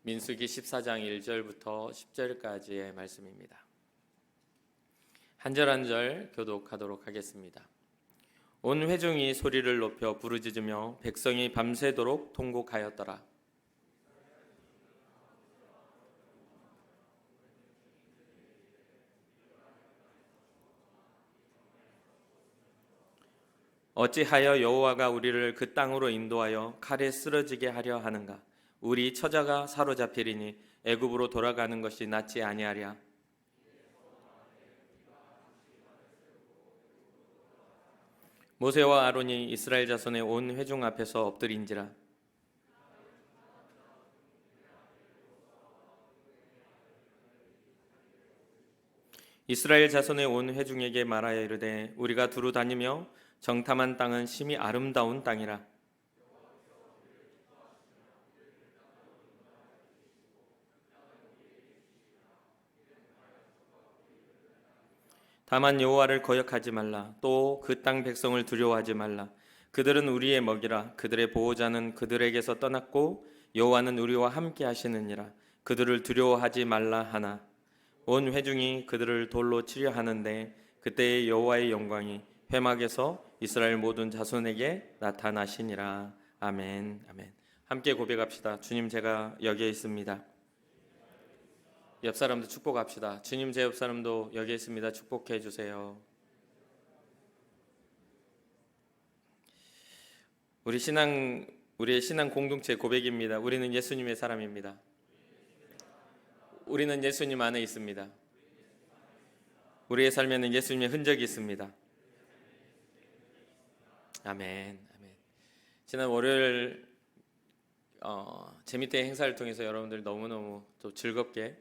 민수기 14장 1절부터 10절까지의 말씀입니다. 한 절 한 절 교독하도록 하겠습니다. 온 회중이 소리를 높여 부르짖으며 백성이 밤새도록 통곡하였더라. 어찌하여 여호와가 우리를 그 땅으로 인도하여 칼에 쓰러지게 하려 하는가? 우리 처자가 사로잡히리니 애굽으로 돌아가는 것이 낫지 아니하랴. 모세와 아론이 이스라엘 자손의 온 회중 앞에서 엎드린지라. 이스라엘 자손의 온 회중에게 말하여 이르되 우리가 두루 다니며 정탐한 땅은 심히 아름다운 땅이라. 다만 여호와를 거역하지 말라. 또 그 땅 백성을 두려워하지 말라. 그들은 우리의 먹이라. 그들의 보호자는 그들에게서 떠났고 여호와는 우리와 함께 하시느니라. 그들을 두려워하지 말라 하나. 온 회중이 그들을 돌로 치려 하는데 그때의 여호와의 영광이 회막에서 이스라엘 모든 자손에게 나타나시니라. 아멘. 아멘. 함께 고백합시다. 주님, 제가 여기에 있습니다. 옆 사람도 축복합시다. 주님, 제 옆 사람도 여기에 있습니다. 축복해 주세요. 우리의 신앙 공동체 고백입니다. 우리는 예수님의 사람입니다. 우리는 예수님 안에 있습니다. 우리의 삶에는 예수님의 흔적이 있습니다. 아멘. 아멘. 지난 월요일 재밌게 행사를 통해서 여러분들 너무너무 또 즐겁게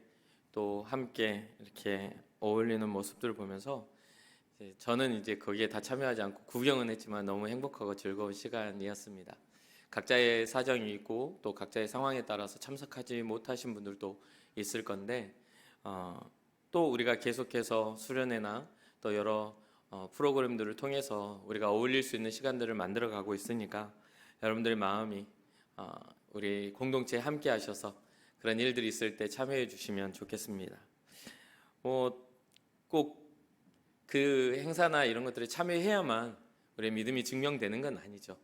또 함께 이렇게 어울리는 모습들을 보면서 저는 이제 거기에 다 참여하지 않고 구경은 했지만 너무 행복하고 즐거운 시간이었습니다. 각자의 사정이 있고 또 각자의 상황에 따라서 참석하지 못하신 분들도 있을 건데 또 우리가 계속해서 수련회나 또 여러 프로그램들을 통해서 우리가 어울릴 수 있는 시간들을 만들어 가고 있으니까 여러분들의 마음이 우리 공동체에 함께 하셔서 그런 일들이 있을 때 참여해 주시면 좋겠습니다. 꼭 그 행사나 이런 것들에 참여해야만 우리의 믿음이 증명되는 건 아니죠.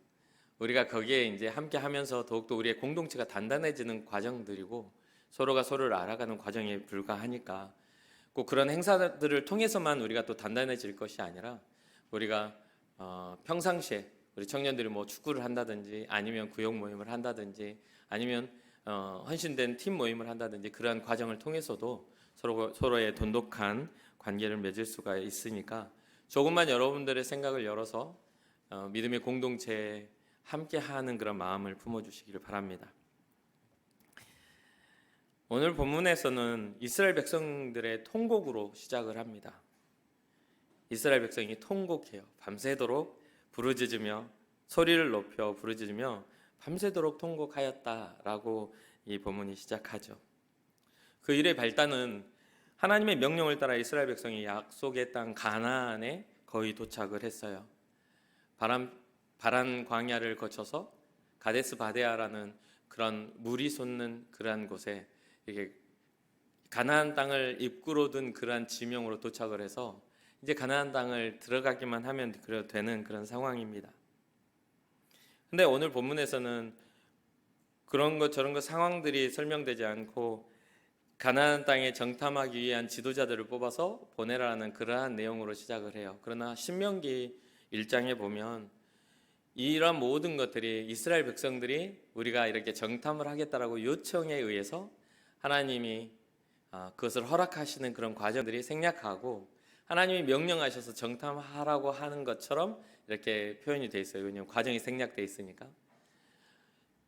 우리가 거기에 이제 함께 하면서 더욱더 우리의 공동체가 단단해지는 과정들이고 서로가 서로를 알아가는 과정에 불과하니까 꼭 그런 행사들을 통해서만 우리가 또 단단해질 것이 아니라 우리가 평상시에 우리 청년들이 뭐 축구를 한다든지 아니면 구역 모임을 한다든지 아니면 헌신된 팀 모임을 한다든지 그러한 과정을 통해서도 서로의 돈독한 관계를 맺을 수가 있으니까 조금만 여러분들의 생각을 열어서 믿음의 공동체에 함께하는 그런 마음을 품어주시기를 바랍니다. 오늘 본문에서는 이스라엘 백성들의 통곡으로 시작을 합니다. 이스라엘 백성이 통곡해요. 밤새도록 부르짖으며 소리를 높여 부르짖으며 밤새도록 통곡하였다라고 이 본문이 시작하죠. 그 일의 발단은 하나님의 명령을 따라 이스라엘 백성이 약속의 땅 가나안에 거의 도착을 했어요. 바란 광야를 거쳐서 가데스 바데아라는 그런 물이 솟는 그러한 곳에 이게 가나안 땅을 입구로 둔 그러한 지명으로 도착을 해서 이제 가나안 땅을 들어가기만 하면 되는 그런 상황입니다. 근데 오늘 본문에서는 그런 것 저런 것 상황들이 설명되지 않고 가나안 땅에 정탐하기 위한 지도자들을 뽑아서 보내라는 그러한 내용으로 시작을 해요. 그러나 신명기 1장에 보면 이런 모든 것들이 이스라엘 백성들이 우리가 이렇게 정탐을 하겠다라고 요청에 의해서 하나님이 그것을 허락하시는 그런 과정들이 생략하고 하나님이 명령하셔서 정탐하라고 하는 것처럼 이렇게 표현이 돼 있어요. 왜냐하면 과정이 생략돼 있으니까.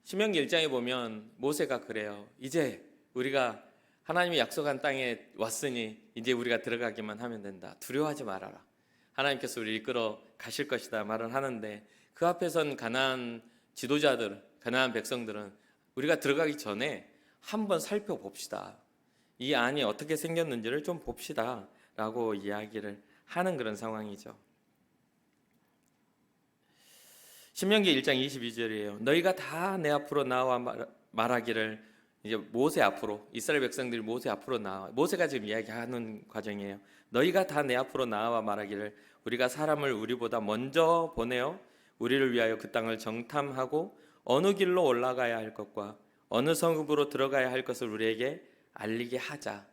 신명기 1장에 보면 모세가 그래요. 이제 우리가 하나님이 약속한 땅에 왔으니 이제 우리가 들어가기만 하면 된다. 두려워하지 말아라. 하나님께서 우리를 이끌어 가실 것이다 말을 하는데 그 앞에선 가나안 지도자들, 가나안 백성들은 우리가 들어가기 전에 한번 살펴봅시다. 이 안이 어떻게 생겼는지를 좀 봅시다 라고 이야기를 하는 그런 상황이죠. 신명기 1장 22절이에요. 너희가 다 내 앞으로 나와 말하기를 이제 모세 앞으로, 이스라엘 백성들이 모세 앞으로 나와, 모세가 지금 이야기하는 과정이에요. 너희가 다 내 앞으로 나와 말하기를 우리가 사람을 우리보다 먼저 보내어 우리를 위하여 그 땅을 정탐하고 어느 길로 올라가야 할 것과 어느 성읍으로 들어가야 할 것을 우리에게 알리게 하자.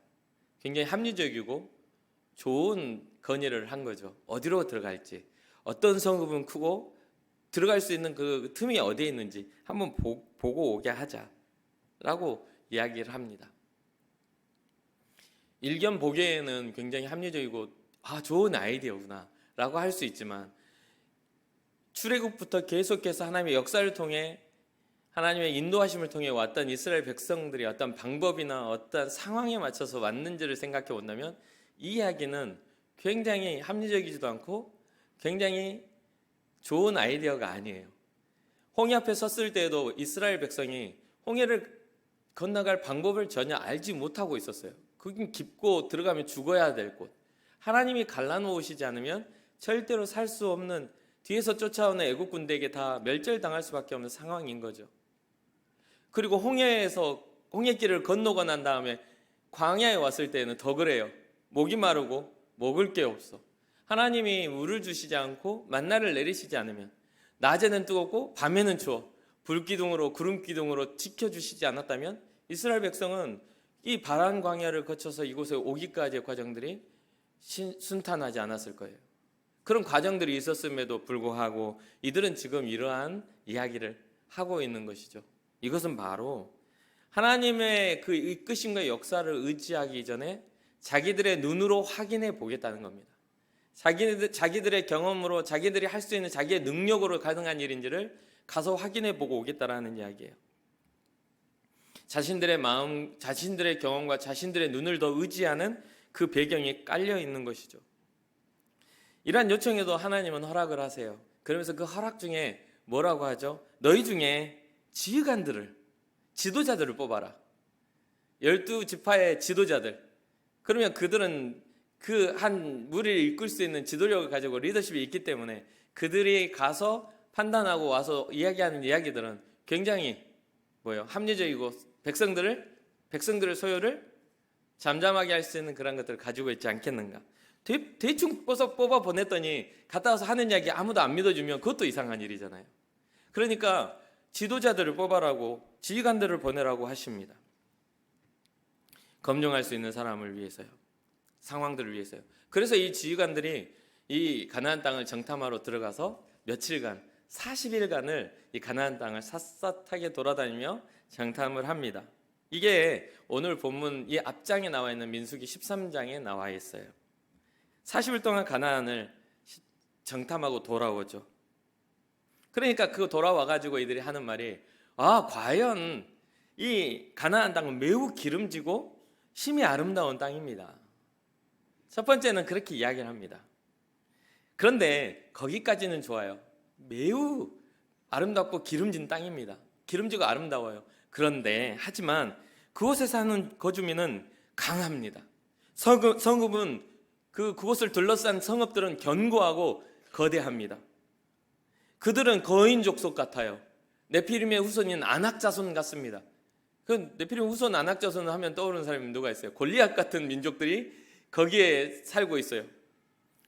굉장히 합리적이고 좋은 건의를 한 거죠. 어디로 들어갈지, 어떤 성읍은 크고 들어갈 수 있는 그 틈이 어디에 있는지 한번 보고 오게 하자라고 이야기를 합니다. 일견 보기에는 굉장히 합리적이고 좋은 아이디어구나 라고 할 수 있지만, 출애굽부터 계속해서 하나님의 역사를 통해 하나님의 인도하심을 통해 왔던 이스라엘 백성들이 어떤 방법이나 어떤 상황에 맞춰서 왔는지를 생각해 본다면 이 이야기는 굉장히 합리적이지도 않고 굉장히 좋은 아이디어가 아니에요. 홍해 앞에 섰을 때에도 이스라엘 백성이 홍해를 건너갈 방법을 전혀 알지 못하고 있었어요. 거긴 깊고 들어가면 죽어야 될 곳, 하나님이 갈라놓으시지 않으면 절대로 살 수 없는, 뒤에서 쫓아오는 애국 군대에게 다 멸절당할 수밖에 없는 상황인 거죠. 그리고 홍해길을 건너고 난 다음에 광야에 왔을 때는 더 그래요. 목이 마르고 먹을 게 없어. 하나님이 물을 주시지 않고 만나를 내리시지 않으면 낮에는 뜨겁고 밤에는 추워 불기둥으로 구름기둥으로 지켜주시지 않았다면 이스라엘 백성은 이 바란 광야를 거쳐서 이곳에 오기까지의 과정들이 순탄하지 않았을 거예요. 그런 과정들이 있었음에도 불구하고 이들은 지금 이러한 이야기를 하고 있는 것이죠. 이것은 바로 하나님의 그 이끄심과 역사를 의지하기 전에 자기들의 눈으로 확인해 보겠다는 겁니다. 자기들의 경험으로, 자기들이 할 수 있는 자기의 능력으로 가능한 일인지를 가서 확인해 보고 오겠다라는 이야기예요. 자신들의 마음, 자신들의 경험과 자신들의 눈을 더 의지하는 그 배경이 깔려 있는 것이죠. 이러한 요청에도 하나님은 허락을 하세요. 그러면서 그 허락 중에 뭐라고 하죠? 너희 중에 지휘관들을, 지도자들을 뽑아라. 12지파의 지도자들. 그러면 그들은 그 한 무리를 이끌 수 있는 지도력을 가지고 리더십이 있기 때문에 그들이 가서 판단하고 와서 이야기하는 이야기들은 굉장히 합리적이고 백성들의 소요를 잠잠하게 할 수 있는 그런 것들을 가지고 있지 않겠는가. 대충 뽑아 보냈더니 갔다 와서 하는 이야기 아무도 안 믿어주면 그것도 이상한 일이잖아요. 그러니까 지도자들을 뽑아라고, 지휘관들을 보내라고 하십니다. 검증할 수 있는 사람을 위해서요. 상황들을 위해서요. 그래서 이 지휘관들이 이 가나안 땅을 정탐하러 들어가서 며칠간, 40일간을 이 가나안 땅을 샅샅하게 돌아다니며 정탐을 합니다. 이게 오늘 본문 이 앞장에 나와 있는 민수기 13장에 나와 있어요. 40일 동안 가나안을 정탐하고 돌아오죠. 그러니까 그 돌아와가지고 이들이 하는 말이, 과연 이 가나안 땅은 매우 기름지고 심히 아름다운 땅입니다. 첫 번째는 그렇게 이야기를 합니다. 그런데 거기까지는 좋아요. 매우 아름답고 기름진 땅입니다. 기름지고 아름다워요. 그런데 하지만 그곳에 사는 거주민은 강합니다. 성읍은 그곳을 둘러싼 성읍들은 견고하고 거대합니다. 그들은 거인 족속 같아요. 네피림의 후손인 아낙 자손 같습니다. 그 네피림 후손 아낙 자손을 하면 떠오르는 사람이 누가 있어요? 골리앗 같은 민족들이 거기에 살고 있어요.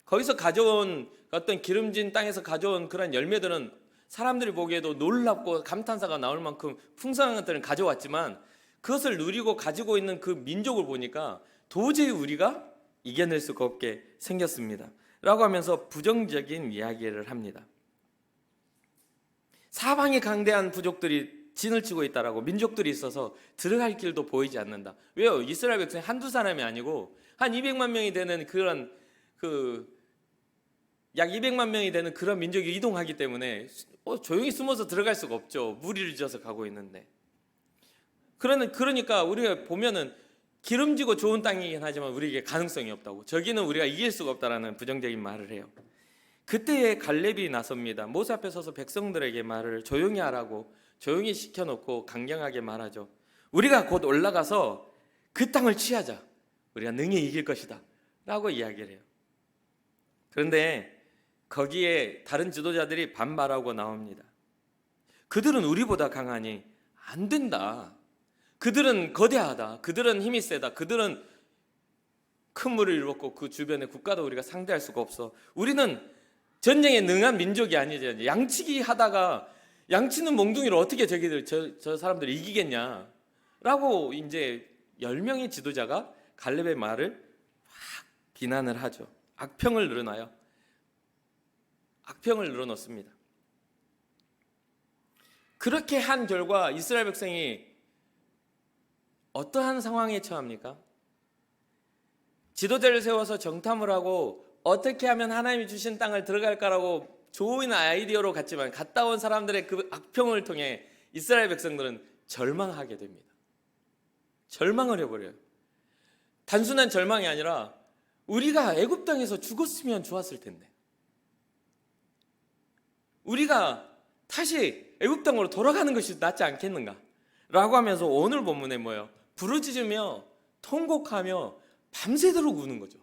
거기서 가져온 어떤 기름진 땅에서 가져온 그런 열매들은 사람들이 보기에도 놀랍고 감탄사가 나올 만큼 풍성한 것들을 가져왔지만 그것을 누리고 가지고 있는 그 민족을 보니까 도저히 우리가 이겨낼 수가 없게 생겼습니다. 라고 하면서 부정적인 이야기를 합니다. 사방에 강대한 부족들이 진을 치고 있다라고, 민족들이 있어서 들어갈 길도 보이지 않는다. 왜요? 이스라엘 백성이 한두 사람이 아니고 한 200만 명이 되는 그런 약 200만 명이 되는 그런 민족이 이동하기 때문에 조용히 숨어서 들어갈 수가 없죠. 무리를 지어서 가고 있는데. 그러니까 우리가 보면은 기름지고 좋은 땅이긴 하지만 우리에게 가능성이 없다고, 저기는 우리가 이길 수가 없다라는 부정적인 말을 해요. 그때에 갈렙이 나섭니다. 모세 앞에 서서 백성들에게 말을 조용히 하라고 조용히 시켜놓고 강경하게 말하죠. 우리가 곧 올라가서 그 땅을 취하자. 우리가 능히 이길 것이다 라고 이야기를 해요. 그런데 거기에 다른 지도자들이 반발하고 나옵니다. 그들은 우리보다 강하니 안 된다. 그들은 거대하다. 그들은 힘이 세다. 그들은 큰 물을 이뤘고 그 주변의 국가도 우리가 상대할 수가 없어. 우리는 전쟁에 능한 민족이 아니죠. 양치기 하다가 양치는 몽둥이를 어떻게 저 사람들을 이기겠냐 라고 이제 10명의 지도자가 갈렙의 말을 막 비난을 하죠. 악평을 늘어놔요. 악평을 늘어놓습니다. 그렇게 한 결과 이스라엘 백성이 어떠한 상황에 처합니까? 지도자를 세워서 정탐을 하고 어떻게 하면 하나님이 주신 땅을 들어갈까라고 좋은 아이디어로 갔지만 갔다 온 사람들의 그 악평을 통해 이스라엘 백성들은 절망하게 됩니다. 절망을 해버려요. 단순한 절망이 아니라 우리가 애굽 땅에서 죽었으면 좋았을 텐데, 우리가 다시 애굽 땅으로 돌아가는 것이 낫지 않겠는가 라고 하면서 오늘 본문에 뭐예요? 부르짖으며 통곡하며 밤새도록 우는 거죠.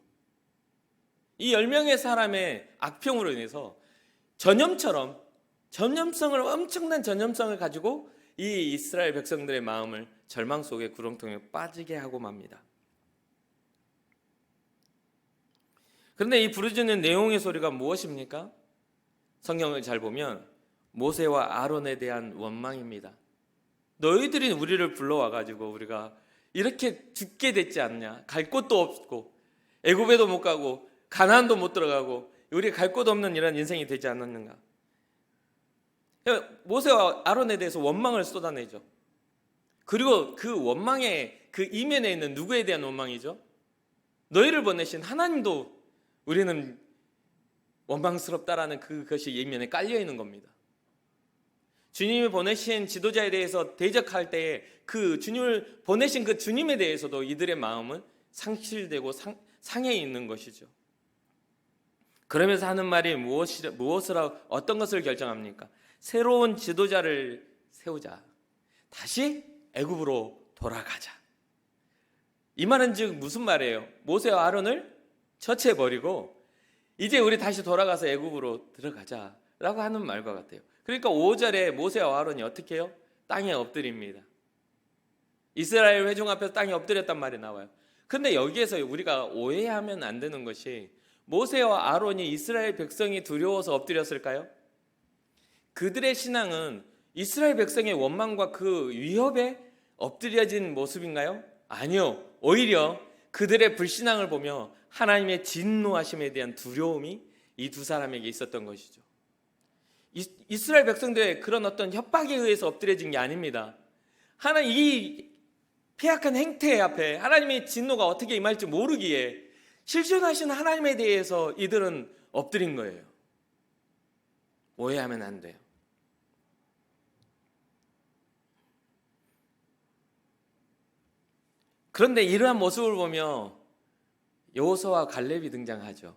이 10명의 사람의 악평으로 인해서 엄청난 전염성을 가지고 이 이스라엘 백성들의 마음을 절망 속의 구렁텅이에 빠지게 하고 맙니다. 그런데 이 부르짖는 내용의 소리가 무엇입니까? 성경을 잘 보면 모세와 아론에 대한 원망입니다. 너희들이 우리를 불러와가지고 우리가 이렇게 죽게 됐지 않냐? 갈 곳도 없고 애굽에도 못 가고 가나안도 못 들어가고 우리 갈 곳 없는 이런 인생이 되지 않았는가? 모세와 아론에 대해서 원망을 쏟아내죠. 그리고 그 원망의 그 이면에 있는 누구에 대한 원망이죠? 너희를 보내신 하나님도 우리는 원망스럽다라는 그것이 이면에 깔려 있는 겁니다. 주님이 보내신 지도자에 대해서 대적할 때에 그 주님을 보내신 그 주님에 대해서도 이들의 마음은 상실되고 상해 있는 것이죠. 그러면서 하는 말이 무엇을 어떤 것을 결정합니까? 새로운 지도자를 세우자. 다시 애굽으로 돌아가자. 이 말은 즉 무슨 말이에요? 모세와 아론을 처치해버리고 이제 우리 다시 돌아가서 애굽으로 들어가자라고 하는 말과 같아요. 그러니까 5절에 모세와 아론이 어떻게 해요? 땅에 엎드립니다. 이스라엘 회중 앞에서 땅에 엎드렸단 말이 나와요. 그런데 여기에서 우리가 오해하면 안 되는 것이 모세와 아론이 이스라엘 백성이 두려워서 엎드렸을까요? 그들의 신앙은 이스라엘 백성의 원망과 그 위협에 엎드려진 모습인가요? 아니요. 오히려 그들의 불신앙을 보며 하나님의 진노하심에 대한 두려움이 이 두 사람에게 있었던 것이죠. 이스라엘 백성들의 그런 어떤 협박에 의해서 엎드려진 게 아닙니다. 하나님 이 폐악한 행태 앞에 하나님의 진노가 어떻게 임할지 모르기에 실존하신 하나님에 대해서 이들은 엎드린 거예요. 오해하면 안 돼요. 그런데 이러한 모습을 보며 여호수아와 갈렙이 등장하죠.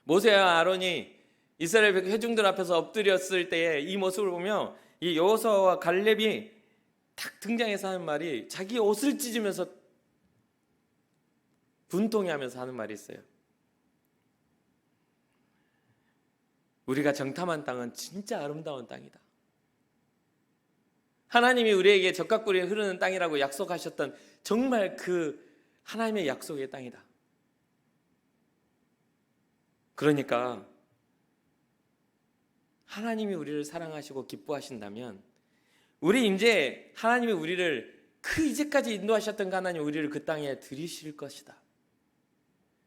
모세와 아론이 이스라엘 회중들 앞에서 엎드렸을 때의 이 모습을 보며 이 여호수아와 갈렙이 탁 등장해서 하는 말이 자기 옷을 찢으면서 분통해하면서 하는 말이 있어요. 우리가 정탐한 땅은 진짜 아름다운 땅이다. 하나님이 우리에게 젖과 꿀이 흐르는 땅이라고 약속하셨던 정말 그 하나님의 약속의 땅이다. 그러니까 하나님이 우리를 사랑하시고 기뻐하신다면 우리 이제 하나님이 우리를 그 이제까지 인도하셨던 하나님 우리를 그 땅에 들이실 것이다.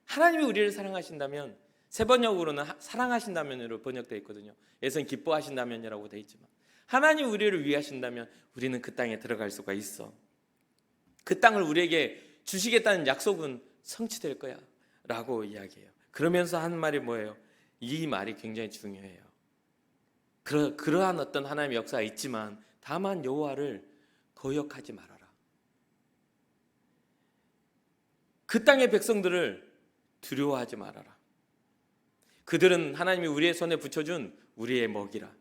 하나님이 우리를 사랑하신다면 세 번역으로는 사랑하신다면으로 번역되어 있거든요. 예선 기뻐하신다면이라고 되어 있지만 하나님 우리를 위하신다면 우리는 그 땅에 들어갈 수가 있어. 그 땅을 우리에게 주시겠다는 약속은 성취될 거야 라고 이야기해요. 그러면서 한 말이 뭐예요? 이 말이 굉장히 중요해요. 그러한 어떤 하나님의 역사가 있지만 다만 여호와를 거역하지 말아라. 그 땅의 백성들을 두려워하지 말아라. 그들은 하나님이 우리의 손에 붙여준 우리의 먹이라.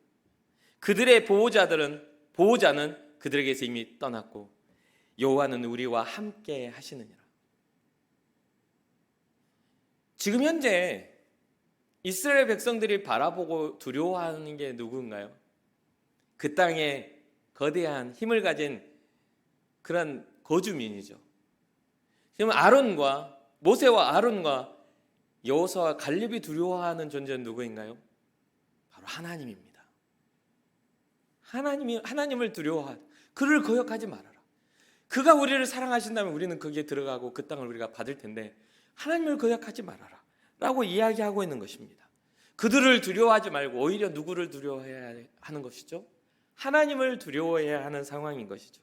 그들의 보호자는 그들에게서 이미 떠났고 여호와는 우리와 함께 하시느니라. 지금 현재 이스라엘 백성들이 바라보고 두려워하는 게 누군가요? 그 땅에 거대한 힘을 가진 그런 거주민이죠. 지금 아론과 모세와 아론과 여호수아와 갈렙이 두려워하는 존재는 누구인가요? 바로 하나님입니다. 하나님을 두려워하, 그를 거역하지 말아라. 그가 우리를 사랑하신다면 우리는 거기에 들어가고 그 땅을 우리가 받을 텐데 하나님을 거역하지 말아라 라고 이야기하고 있는 것입니다. 그들을 두려워하지 말고 오히려 누구를 두려워해야 하는 것이죠? 하나님을 두려워해야 하는 상황인 것이죠.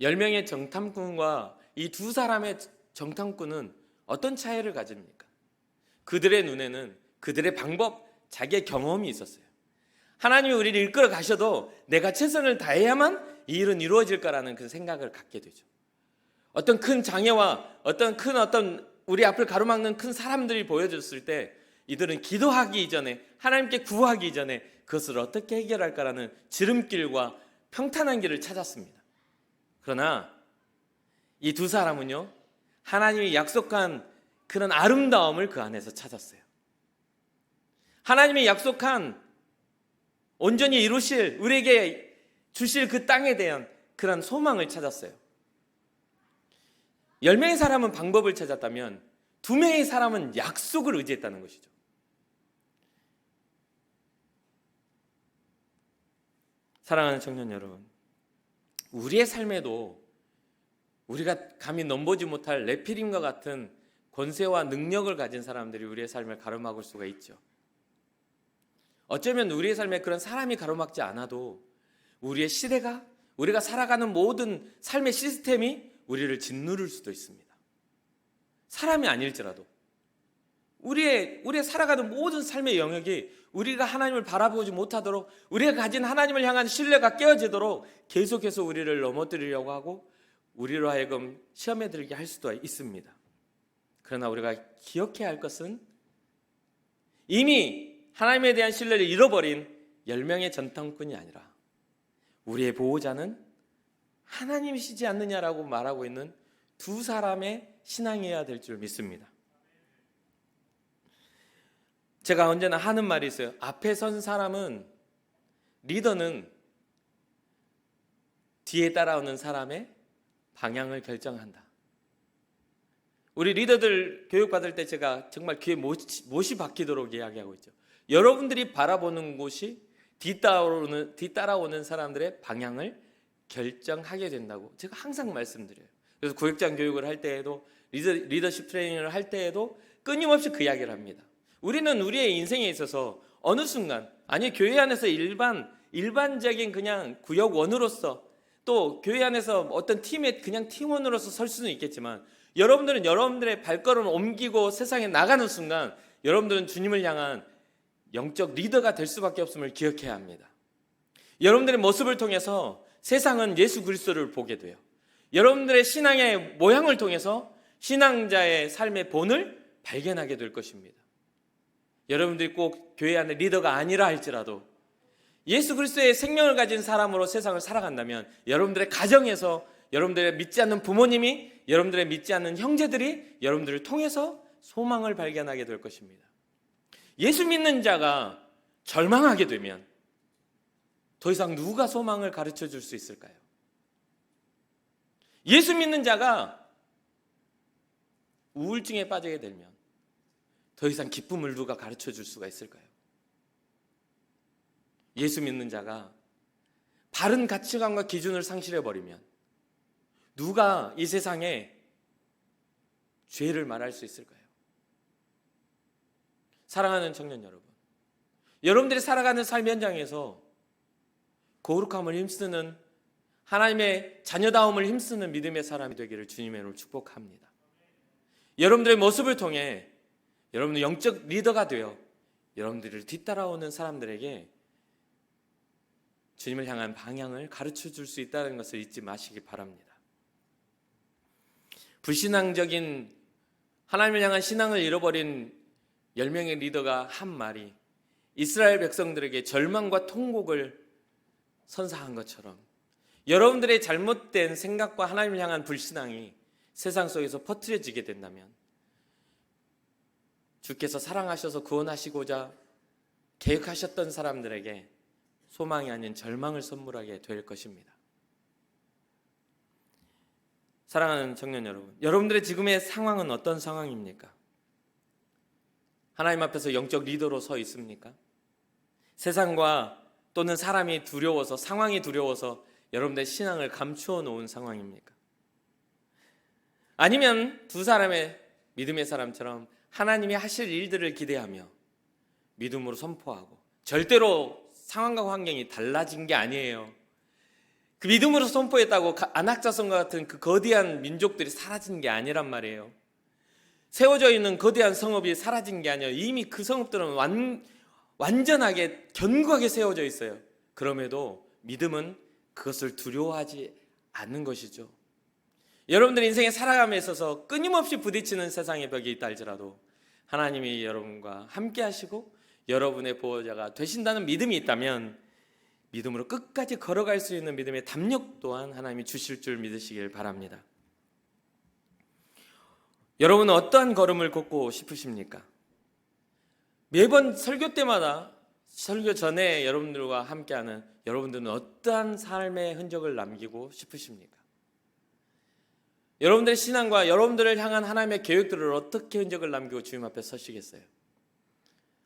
10명의 정탐꾼과 이 두 사람의 정탐꾼은 어떤 차이를 가집니까? 그들의 눈에는 그들의 방법, 자기의 경험이 있었어요. 하나님이 우리를 이끌어 가셔도 내가 최선을 다해야만 이 일은 이루어질 거라는 그 생각을 갖게 되죠. 어떤 큰 장애와 어떤 우리 앞을 가로막는 큰 사람들이 보여졌을 때 이들은 기도하기 이전에, 하나님께 구하기 이전에 그것을 어떻게 해결할까라는 지름길과 평탄한 길을 찾았습니다. 그러나 이 두 사람은요, 하나님이 약속한 그런 아름다움을 그 안에서 찾았어요. 하나님이 약속한 온전히 이루실, 우리에게 주실 그 땅에 대한 그런 소망을 찾았어요. 10명의 사람은 방법을 찾았다면 2명의 사람은 약속을 의지했다는 것이죠. 사랑하는 청년 여러분, 우리의 삶에도 우리가 감히 넘보지 못할 네피림과 같은 권세와 능력을 가진 사람들이 우리의 삶을 가로막을 수가 있죠. 어쩌면 우리의 삶에 그런 사람이 가로막지 않아도 우리의 시대가, 우리가 살아가는 모든 삶의 시스템이 우리를 짓누를 수도 있습니다. 사람이 아닐지라도 우리의 살아가는 모든 삶의 영역이 우리가 하나님을 바라보지 못하도록, 우리가 가진 하나님을 향한 신뢰가 깨어지도록 계속해서 우리를 넘어뜨리려고 하고 우리로 하여금 시험에 들게 할 수도 있습니다. 그러나 우리가 기억해야 할 것은 이미 하나님에 대한 신뢰를 잃어버린 10명의 전탐꾼이 아니라 우리의 보호자는 하나님이시지 않느냐라고 말하고 있는 두 사람의 신앙이어야 될 줄 믿습니다. 제가 언제나 하는 말이 있어요. 앞에 선 사람은, 리더는 뒤에 따라오는 사람의 방향을 결정한다. 우리 리더들 교육받을 때 제가 정말 귀에 못이 박히도록 이야기하고 있죠. 여러분들이 바라보는 곳이 뒤따라오는 사람들의 방향을 결정하게 된다고 제가 항상 말씀드려요. 그래서 구역장 교육을 할 때에도, 리더십 트레이닝을 할 때에도 끊임없이 그 이야기를 합니다. 우리는 우리의 인생에 있어서 어느 순간, 아니 교회 안에서 일반적인 그냥 구역원으로서, 또 교회 안에서 어떤 팀의 그냥 팀원으로서 설 수는 있겠지만 여러분들은 여러분들의 발걸음을 옮기고 세상에 나가는 순간 여러분들은 주님을 향한 영적 리더가 될 수밖에 없음을 기억해야 합니다. 여러분들의 모습을 통해서 세상은 예수 그리스도를 보게 돼요. 여러분들의 신앙의 모양을 통해서 신앙자의 삶의 본을 발견하게 될 것입니다. 여러분들이 꼭 교회 안에 리더가 아니라 할지라도 예수 그리스도의 생명을 가진 사람으로 세상을 살아간다면 여러분들의 가정에서, 여러분들의 믿지 않는 부모님이, 여러분들의 믿지 않는 형제들이 여러분들을 통해서 소망을 발견하게 될 것입니다. 예수 믿는 자가 절망하게 되면 더 이상 누가 소망을 가르쳐 줄 수 있을까요? 예수 믿는 자가 우울증에 빠지게 되면 더 이상 기쁨을 누가 가르쳐 줄 수가 있을까요? 예수 믿는 자가 바른 가치관과 기준을 상실해버리면 누가 이 세상에 죄를 말할 수 있을까요? 사랑하는 청년 여러분, 여러분들이 살아가는 삶 현장에서 거룩함을 힘쓰는, 하나님의 자녀다움을 힘쓰는 믿음의 사람이 되기를 주님의 이름으로 축복합니다. 여러분들의 모습을 통해 여러분들 영적 리더가 되어 여러분들을 뒤따라오는 사람들에게 주님을 향한 방향을 가르쳐 줄 수 있다는 것을 잊지 마시기 바랍니다. 불신앙적인, 하나님을 향한 신앙을 잃어버린 10명의 리더가 한 말이 이스라엘 백성들에게 절망과 통곡을 선사한 것처럼 여러분들의 잘못된 생각과 하나님을 향한 불신앙이 세상 속에서 퍼뜨려지게 된다면 주께서 사랑하셔서 구원하시고자 계획하셨던 사람들에게 소망이 아닌 절망을 선물하게 될 것입니다. 사랑하는 청년 여러분, 여러분들의 지금의 상황은 어떤 상황입니까? 하나님 앞에서 영적 리더로 서 있습니까? 세상과 또는 사람이 두려워서, 상황이 두려워서 여러분들의 신앙을 감추어 놓은 상황입니까? 아니면 두 사람의 믿음의 사람처럼 하나님이 하실 일들을 기대하며 믿음으로 선포하고, 절대로 상황과 환경이 달라진 게 아니에요. 그 믿음으로 선포했다고 안악자성과 같은 그 거대한 민족들이 사라진 게 아니란 말이에요. 세워져 있는 거대한 성읍이 사라진 게 아니에요. 이미 그 성읍들은 완전하게 견고하게 세워져 있어요. 그럼에도 믿음은 그것을 두려워하지 않는 것이죠. 여러분들 인생에 살아감에 있어서 끊임없이 부딪히는 세상의 벽이 있다 할지라도 하나님이 여러분과 함께 하시고 여러분의 보호자가 되신다는 믿음이 있다면 믿음으로 끝까지 걸어갈 수 있는 믿음의 담력 또한 하나님이 주실 줄 믿으시길 바랍니다. 여러분은 어떠한 걸음을 걷고 싶으십니까? 매번 설교 때마다, 설교 전에 여러분들과 함께하는 여러분들은 어떠한 삶의 흔적을 남기고 싶으십니까? 여러분들의 신앙과 여러분들을 향한 하나님의 계획들을 어떻게 흔적을 남기고 주님 앞에 서시겠어요?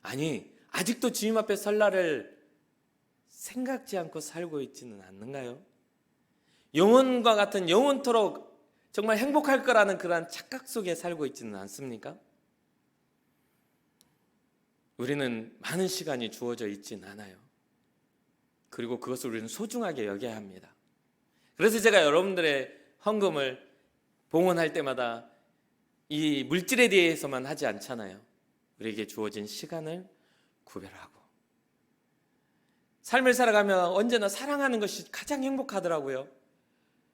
아니, 아직도 주님 앞에 설 날을 생각지 않고 살고 있지는 않는가요? 영원과 같은 영원토록 정말 행복할 거라는 그러한 착각 속에 살고 있지는 않습니까? 우리는 많은 시간이 주어져 있지는 않아요. 그리고 그것을 우리는 소중하게 여겨야 합니다. 그래서 제가 여러분들의 헌금을 봉헌할 때마다 이 물질에 대해서만 하지 않잖아요. 우리에게 주어진 시간을 구별하고, 삶을 살아가며 언제나 사랑하는 것이 가장 행복하더라고요.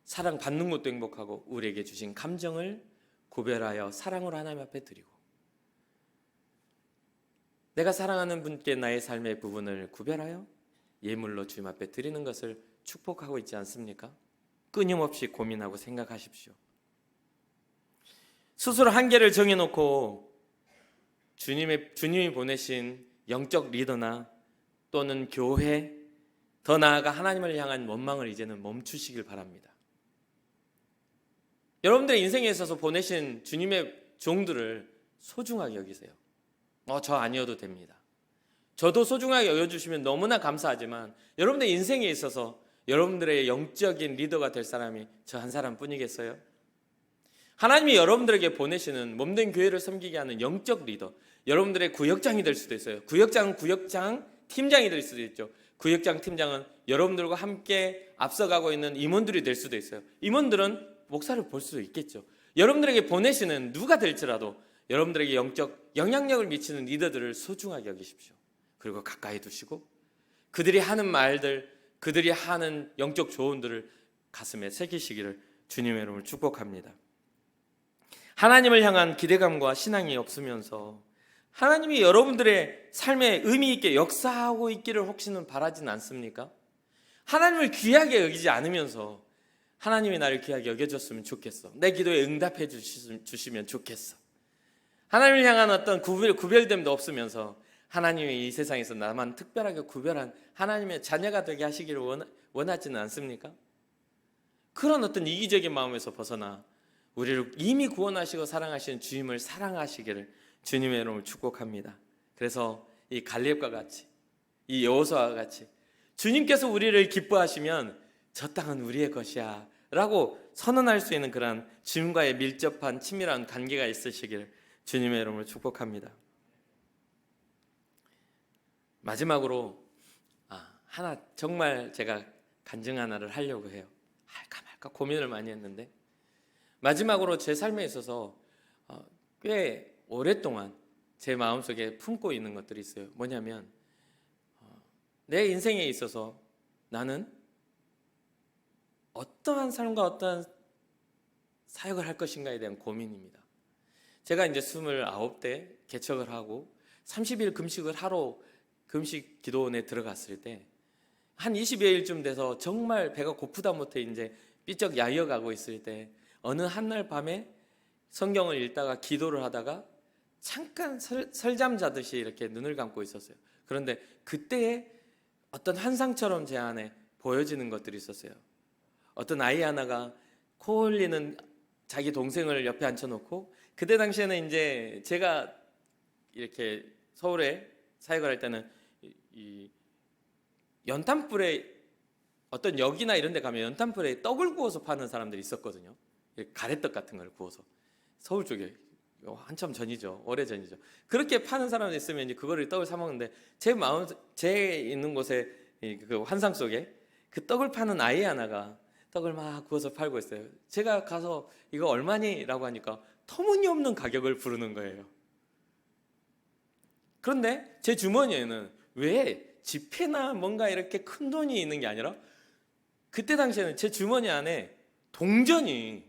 사랑받는 것도 행복하고 우리에게 주신 감정을 구별하여 사랑으로 하나님 앞에 드리고, 내가 사랑하는 분께 나의 삶의 부분을 구별하여 예물로 주님 앞에 드리는 것을 축복하고 있지 않습니까? 끊임없이 고민하고 생각하십시오. 스스로 한계를 정해놓고 주님이 보내신 영적 리더나 또는 교회, 더 나아가 하나님을 향한 원망을 이제는 멈추시길 바랍니다. 여러분들의 인생에 있어서 보내신 주님의 종들을 소중하게 여기세요. 저 아니어도 됩니다. 저도 소중하게 여겨주시면 너무나 감사하지만 여러분들의 인생에 있어서 여러분들의 영적인 리더가 될 사람이 저 한 사람뿐이겠어요? 하나님이 여러분들에게 보내시는 몸된 교회를 섬기게 하는 영적 리더, 여러분들의 구역장이 될 수도 있어요. 구역장은 구역장 팀장이 될 수도 있죠. 구역장 팀장은 여러분들과 함께 앞서가고 있는 임원들이 될 수도 있어요. 임원들은 목사를 볼 수도 있겠죠. 여러분들에게 보내시는 누가 될지라도 여러분들에게 영적 영향력을 미치는 리더들을 소중하게 여기십시오. 그리고 가까이 두시고 그들이 하는 말들, 그들이 하는 영적 조언들을 가슴에 새기시기를 주님의 이름으로 축복합니다. 하나님을 향한 기대감과 신앙이 없으면서 하나님이 여러분들의 삶에 의미 있게 역사하고 있기를 혹시는 바라진 않습니까? 하나님을 귀하게 여기지 않으면서 하나님이 나를 귀하게 여겨줬으면 좋겠어, 내 기도에 응답해 주시면 좋겠어, 하나님을 향한 어떤 구별됨도 없으면서 하나님이 이 세상에서 나만 특별하게 구별한 하나님의 자녀가 되게 하시기를 원하지는 않습니까? 그런 어떤 이기적인 마음에서 벗어나 우리를 이미 구원하시고 사랑하시는 주님을 사랑하시기를 주님의 이름으로 축복합니다. 그래서 이 갈렙과 같이, 이 여호수아와 같이 주님께서 우리를 기뻐하시면 저 땅은 우리의 것이야 라고 선언할 수 있는 그런 주님과의 밀접한 친밀한 관계가 있으시기를 주님의 이름으로 축복합니다. 마지막으로 하나 정말 제가 간증 하나를 하려고 해요. 할까 말까 고민을 많이 했는데 마지막으로 제 삶에 있어서 꽤 오랫동안 제 마음속에 품고 있는 것들이 있어요. 뭐냐면 내 인생에 있어서 나는 어떠한 삶과 어떠한 사역을 할 것인가에 대한 고민입니다. 제가 이제 29대 개척을 하고 30일 금식을 하러 금식 기도원에 들어갔을 때 한 20여일쯤 돼서 정말 배가 고프다 못해 이제 삐쩍 야이어가고 있을 때 어느 한날 밤에 성경을 읽다가 기도를 하다가 잠깐 설잠 자듯이 이렇게 눈을 감고 있었어요. 그런데 그때에 어떤 환상처럼 제 안에 보여지는 것들이 있었어요. 어떤 아이 하나가 코 흘리는 자기 동생을 옆에 앉혀놓고, 그때 당시에는 이제 제가 이렇게 서울에 사역을 할 때는 이 연탄불에, 어떤 역이나 이런 데 가면 연탄불에 떡을 구워서 파는 사람들이 있었거든요. 가래떡 같은 걸 구워서. 서울 쪽에 한참 전이죠. 오래 전이죠. 그렇게 파는 사람이 있으면 이제 그거를 떡을 사 먹는데, 제 있는 곳에 그 환상 속에 그 떡을 파는 아이 하나가 떡을 막 구워서 팔고 있어요. 제가 가서 이거 얼마니?라고 하니까 터무니없는 가격을 부르는 거예요. 그런데 제 주머니에는 왜 지폐나 뭔가 이렇게 큰 돈이 있는 게 아니라, 그때 당시에는 제 주머니 안에 동전이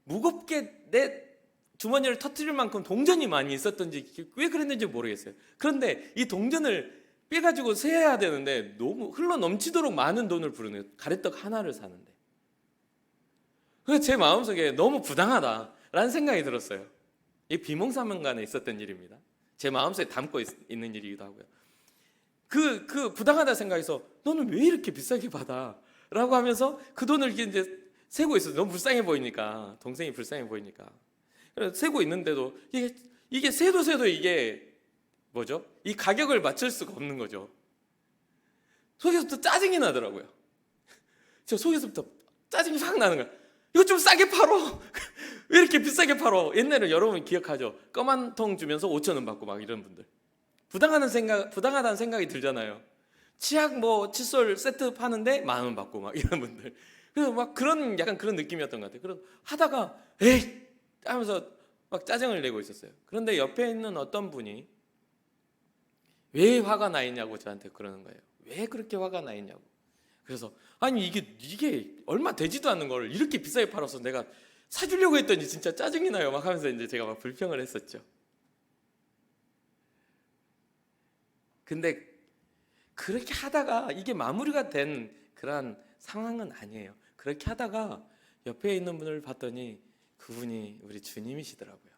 무겁게 내 주머니를 터뜨릴 만큼 동전이 많이 있었던지 왜 그랬는지 모르겠어요. 그런데 이 동전을 빼가지고 세야 되는데 너무 흘러 넘치도록 많은 돈을 부르는 거예요. 가래떡 하나를 사는데. 그래서 제 마음속에 너무 부당하다라는 생각이 들었어요. 이 비몽사몽간에 있었던 일입니다. 제 마음속에 담고 있는 일이기도 하고요. 그 부당하다 생각해서 너는 왜 이렇게 비싸게 받아? 라고 하면서 그 돈을 이제 세고 있어요. 너무 불쌍해 보이니까. 동생이 불쌍해 보이니까. 그래서 세고 있는데도 이게 세도 이게 뭐죠? 이 가격을 맞출 수가 없는 거죠. 속에서부터 짜증이 나더라고요. 저 속에서부터 짜증이 확 나는 거야. 이거 좀 싸게 팔어. 왜 이렇게 비싸게 팔어? 옛날에 여러분 기억하죠? 껌 한 통 주면서 5,000원 받고 막 이런 분들. 부당하다는 생각이 들잖아요. 치약 칫솔 세트 파는데 10,000원 받고 막 이런 분들. 그래서 막 약간 그런 느낌이었던 것 같아요. 그래서 하다가 에이 하면서 막 짜증을 내고 있었어요. 그런데 옆에 있는 어떤 분이 왜 화가 나 있냐고 저한테 그러는 거예요. 왜 그렇게 화가 나 있냐고. 그래서 아니 이게 얼마 되지도 않는 걸 이렇게 비싸게 팔아서 내가 사주려고 했더니 진짜 짜증이 나요. 막 하면서 이제 제가 막 불평을 했었죠. 근데 그렇게 하다가 이게 마무리가 된 그런 상황은 아니에요. 그렇게 하다가 옆에 있는 분을 봤더니 그분이 우리 주님이시더라고요.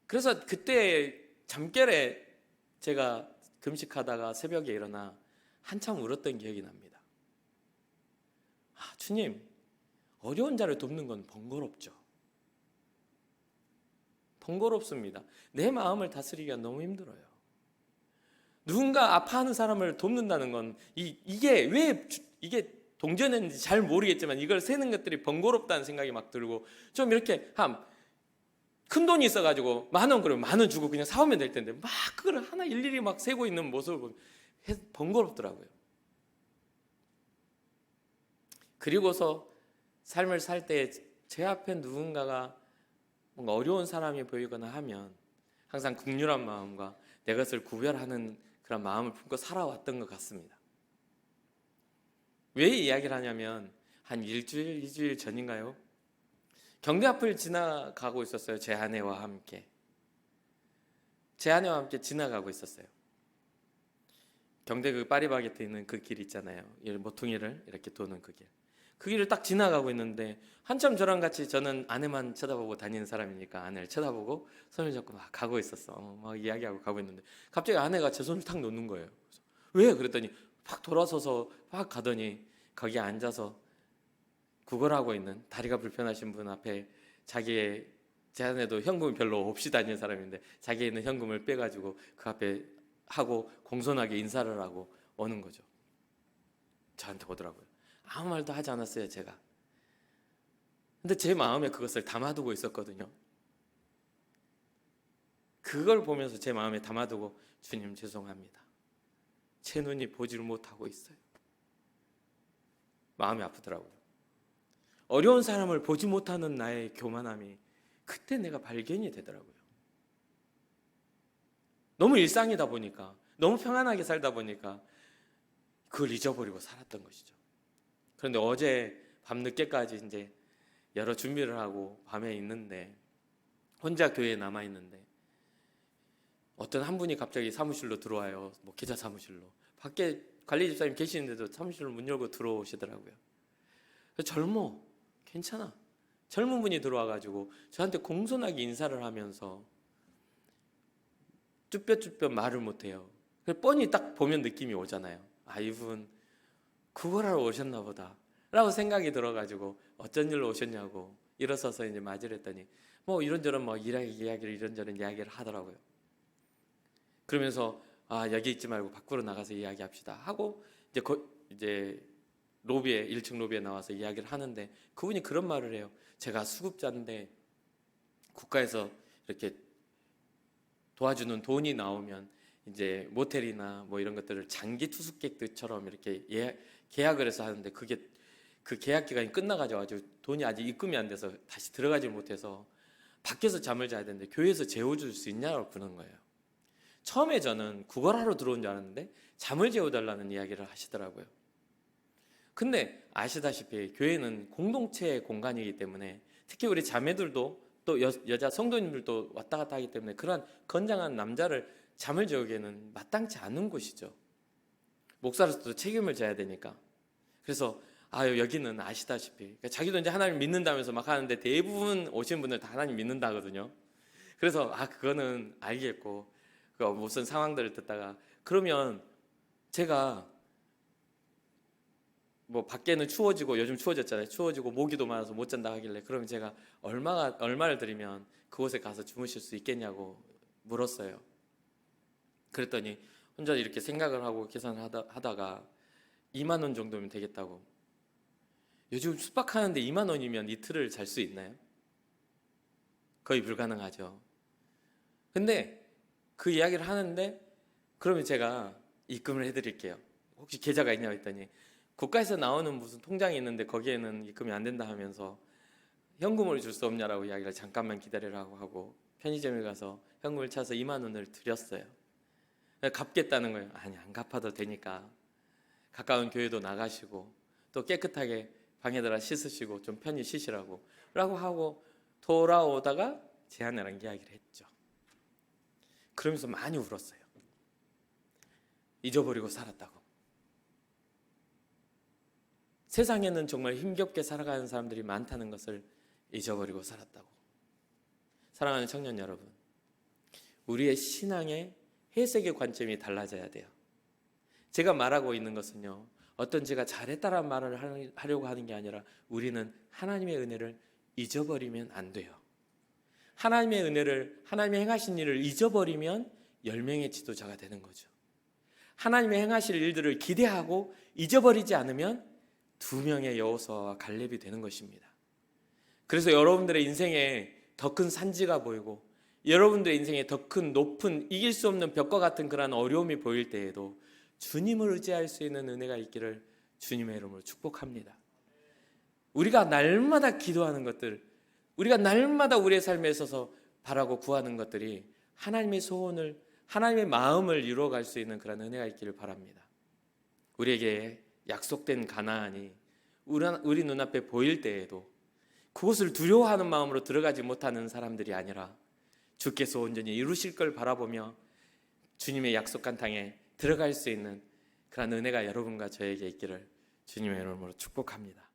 그래서 그때 잠결에 제가 금식하다가 새벽에 일어나 한참 울었던 기억이 납니다. 주님, 어려운 자를 돕는 건 번거롭죠. 번거롭습니다. 내 마음을 다스리기가 너무 힘들어요. 누군가 아파하는 사람을 돕는다는 건 이게 왜 이게 동전인지 잘 모르겠지만 이걸 세는 것들이 번거롭다는 생각이 막 들고, 좀 이렇게 큰 돈이 있어가지고 10,000원 그러면 10,000원 주고 그냥 사오면 될 텐데 막 그걸 하나 일일이 막 세고 있는 모습을 보면 번거롭더라고요. 그리고서 삶을 살 때 제 앞에 누군가가 뭔가 어려운 사람이 보이거나 하면 항상 긍휼한 마음과 내 것을 구별하는 그런 마음을 품고 살아왔던 것 같습니다. 왜 이야기를 하냐면 한 일주일, 2주일 전인가요? 경대 앞을 지나가고 있었어요. 제 아내와 함께. 제 아내와 함께 지나가고 있었어요. 경대 그 파리바게트 있는 그 길 있잖아요. 모퉁이를 이렇게 도는 그 길. 그 길을 딱 지나가고 있는데 한참 저랑 같이, 저는 아내만 쳐다보고 다니는 사람이니까 아내를 쳐다보고 손을 잡고 막 가고 있었어. 막 이야기하고 가고 있는데 갑자기 아내가 제 손을 탁 놓는 거예요. 그래서 왜? 그랬더니 팍 돌아서서 팍 가더니 거기 앉아서 구걸하고 있는 다리가 불편하신 분 앞에 제 아내도 현금이 별로 없이 다니는 사람인데 자기에 있는 현금을 빼가지고 그 앞에 하고 공손하게 인사를 하고 오는 거죠. 저한테 오더라고요. 아무 말도 하지 않았어요, 제가. 근데 제 마음에 그것을 담아두고 있었거든요. 그걸 보면서 제 마음에 담아두고 주님 죄송합니다. 제 눈이 보지를 못하고 있어요. 마음이 아프더라고요. 어려운 사람을 보지 못하는 나의 교만함이 그때 내가 발견이 되더라고요. 너무 일상이다 보니까, 너무 평안하게 살다 보니까 그걸 잊어버리고 살았던 것이죠. 그런데 어제 밤늦게까지 이제 여러 준비를 하고 밤에 있는데, 혼자 교회에 남아 있는데 어떤 한 분이 갑자기 사무실로 들어와요. 기자 사무실로. 밖에 관리 집사님 계시는데도 사무실로 문 열고 들어오시더라고요. 젊어, 괜찮아. 젊은 분이 들어와가지고 저한테 공손하게 인사를 하면서 쭈뼛쭈뼛 말을 못해요. 뻔히 딱 보면 느낌이 오잖아요. 이분 구걸하러 오셨나 보다 라고 생각이 들어가지고 어쩐 일로 오셨냐고 일어서서 이제 맞이를 했더니 뭐 이런저런 뭐 이야기를 이런저런 이야기를 하더라고요. 그러면서 여기 있지 말고 밖으로 나가서 이야기합시다 하고 이제 로비에 1층 로비에 나와서 이야기를 하는데 그분이 그런 말을 해요. 제가 수급자인데 국가에서 이렇게 도와주는 돈이 나오면 이제 모텔이나 뭐 이런 것들을 장기 투숙객들처럼 이렇게 계약을 해서 하는데 그게 그 계약 기간이 끝나가지고 아주 돈이 아직 입금이 안 돼서 다시 들어가지 못해서 밖에서 잠을 자야 되는데 교회에서 재워줄 수 있냐고 그러는 거예요. 처음에 저는 구걸하러 들어온 줄 알았는데 잠을 재워달라는 이야기를 하시더라고요. 근데 아시다시피 교회는 공동체의 공간이기 때문에 특히 우리 자매들도 또 여자 성도님들도 왔다 갔다 하기 때문에 그러한 건장한 남자를 잠을 재우기에는 마땅치 않은 곳이죠. 목사로서도 책임을 져야 되니까. 그래서 여기는 아시다시피 그러니까 자기도 이제 하나님 믿는다면서 막 하는데 대부분 오신 분들 다 하나님 믿는다거든요. 그래서 그거는 알겠고 무슨 상황들을 듣다가 그러면 제가 뭐 밖에는 추워지고 요즘 추워졌잖아요. 추워지고 모기도 많아서 못 잔다 하길래 그러면 제가 얼마를 드리면 그곳에 가서 주무실 수 있겠냐고 물었어요. 그랬더니 혼자 이렇게 생각을 하고 계산을 하다가 2만 원 정도면 되겠다고. 요즘 숙박하는데 2만 원이면 이틀을 잘 수 있나요? 거의 불가능하죠. 근데 그 이야기를 하는데 그러면 제가 입금을 해드릴게요. 혹시 계좌가 있냐고 했더니 국가에서 나오는 무슨 통장이 있는데 거기에는 입금이 안 된다 하면서 현금으로 줄 수 없냐라고 이야기를 잠깐만 기다리라고 하고 편의점에 가서 현금을 차서 2만 원을 드렸어요. 갚겠다는 거예요. 아니 안 갚아도 되니까 가까운 교회도 나가시고 또 깨끗하게 방에 들어 씻으시고 좀 편히 쉬시라고 라고 하고 돌아오다가 제 아내랑 이야기를 했죠. 그러면서 많이 울었어요. 잊어버리고 살았다고. 세상에는 정말 힘겹게 살아가는 사람들이 많다는 것을 잊어버리고 살았다고. 사랑하는 청년 여러분, 우리의 신앙의 해석의 관점이 달라져야 돼요. 제가 말하고 있는 것은요, 어떤 제가 잘했다라는 말을 하려고 하는 게 아니라 우리는 하나님의 은혜를 잊어버리면 안 돼요. 하나님의 은혜를, 하나님의 행하신 일을 잊어버리면 10명의 지도자가 되는 거죠. 하나님의 행하실 일들을 기대하고 잊어버리지 않으면 2명의 여호수아와 갈렙이 되는 것입니다. 그래서 여러분들의 인생에 더 큰 산지가 보이고 여러분들의 인생에 더 큰 높은 이길 수 없는 벽과 같은 그런 어려움이 보일 때에도 주님을 의지할 수 있는 은혜가 있기를 주님의 이름으로 축복합니다. 우리가 날마다 기도하는 것들, 우리가 날마다 우리의 삶에 있어서 바라고 구하는 것들이 하나님의 소원을, 하나님의 마음을 이루어갈 수 있는 그런 은혜가 있기를 바랍니다. 우리에게 약속된 가나안이 우리 눈앞에 보일 때에도 그것을 두려워하는 마음으로 들어가지 못하는 사람들이 아니라 주께서 온전히 이루실 걸 바라보며 주님의 약속한 땅에 들어갈 수 있는 그런 은혜가 여러분과 저에게 있기를 주님의 이름으로 축복합니다.